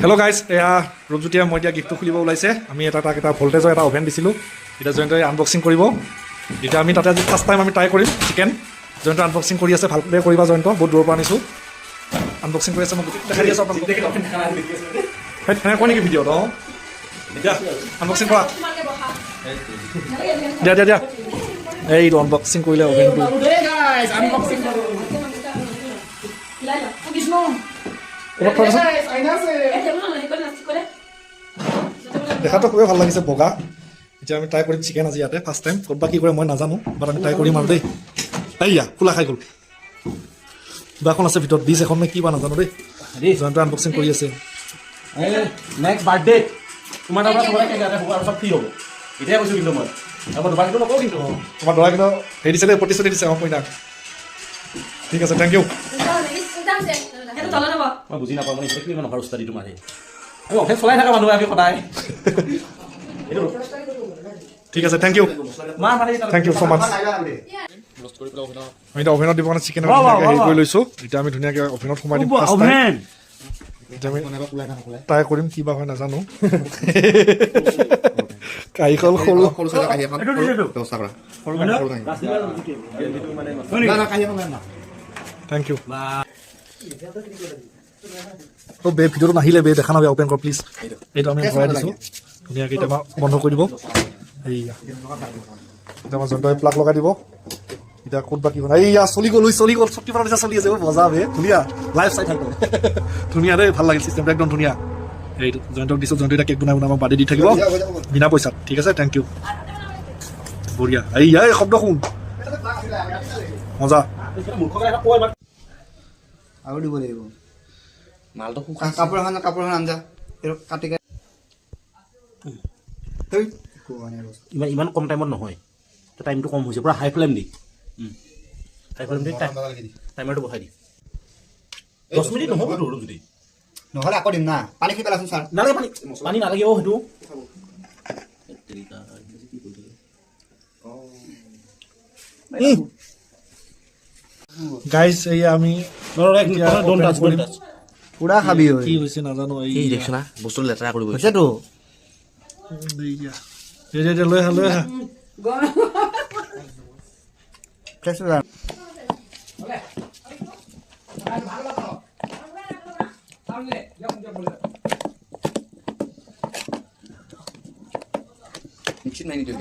Hello' guys, এয়া ৰূপজ্যোতিয়ে মই এতিয়া গিফ্টটো খুলিব ওলাইছে। আমি এটা ভল্টেজৰ এটা অভেন দিছিলোঁ, এতিয়া জয়ন্তই আনবক্সিং কৰিব। এতিয়া আমি তাতে আজি ফাৰ্ষ্ট টাইম আমি ট্ৰাই কৰিম চিকেন। জয়ন্ত আনবক্সিং কৰি আছে, ভালকৈ কৰিবা জয়ন্ত, বহুত দূৰৰ পৰা আনিছোঁ। আনবক্সিং কৰি আছে, মই দেখাই দি আছোঁ আপোনালোকক। নেকি ভিডিঅ'ত? অঁ এতিয়া আনবক্সিং কৰা, দিয়া এইটো আনবক্সিং কৰিলে অভেনটো। দেখাটো খুবেই ভাল লাগিছে, বগা। এতিয়া আমি ট্ৰাই কৰিম চিকেন আজি ইয়াতে ফাৰ্ষ্ট টাইম। ক'ত বা কি কৰে মই নাজানো, বাট আমি ট্ৰাই কৰিম আৰু দেই। এইয়া খোলা খাই গ'ল, কিবা এখন আছে ভিতৰত, ডিছ এখন নে কি বা নাজানো দেই। জয়ন্তই আনবক্সিং কৰি আছে। নেক্সট বাৰ্থডে তোমাৰ তাৰ পৰা চব ফ্ৰী হ'ব, এতিয়াই কৈছোঁ। কিন্তু মই দুবাৰ কিন্তু নকওঁ, কিন্তু তোমাৰ দৰা কিন্তু হেৰি দিছে দেই, প্ৰতিশ্ৰুতি দিছে আমাৰ কইনাক। ঠিক আছে, থেংক ইউ। মই বুজি নাপাওঁ, মানে এতিয়া কিমান অভাৰ উস্তাদি তোমাৰ আমি অফিচ চলাই থকা মানুহ আমি সদায়। ঠিক আছে, thank you, thank you so' much. আমি এতিয়া অভেনত দিব কাৰণে চিকেন হেৰি কৰি লৈছোঁ। এতিয়া আমি ধুনীয়াকৈ অভেনত সোমাই দিম। এতিয়া আমি ট্ৰাই কৰিম, কি বা হয় নাজানো। কাঁহীখন সৰু, থেংক ইউ। বে ভিডিঅ'টো নাহিলে বে, দেখা নাবে, অপেন কৰ প্লিজ। এইটো আমি ভৰাই দিছোঁ ধুনীয়াকৈ। এতিয়া বন্ধ কৰি দিব। এইয়া এতিয়া আমাৰ জয়ন্তই প্লাগ লগাই দিব। এতিয়া ক'ত বা কি বনাই, এইয়া চলি গ'ল, চকী পৰা নিচিনা চলি আছে, মজা বে, ধুনীয়া লাইভ চাই থাকোঁ। ধুনীয়া দেই, ভাল লাগিল চিষ্টেমটো, একদম ধুনীয়া। এইটো জয়ন্তক দিছোঁ, জয়ন্ত এতিয়া কেক বনাই আমাক বাদে দি থাকিব বিনা পইচাত। ঠিক আছে, থেংক ইউ, বঢ়িয়া। এইয়া এই শব্দ শুন, মজা। আৰু দিব লাগিব মালটো, কাপোৰ এখন আঞ্জা কাটি ইমান কম টাইমত নহয়, টাইমটো কম হৈছে, পুৰা হাই ফ্লেম দি টাইমাৰটো বহাই দি 10 মিনিট নহ'ব তোৰ যদি নহ'লে আকৌ দিম না। পানী খাই পেলাচোন ছাৰ, নালাগে, পানী নালাগে। অ' সেইটো গাইজ, এইয়া আমি পুৰা খাবি কি হৈছে নাজানো। এই দেখিছ না, বস্তু লেতেৰা কৰিব হৈছেতো। লৈ আহা, লৈ আহা। মিক্সিত মাৰি নিদিওঁ।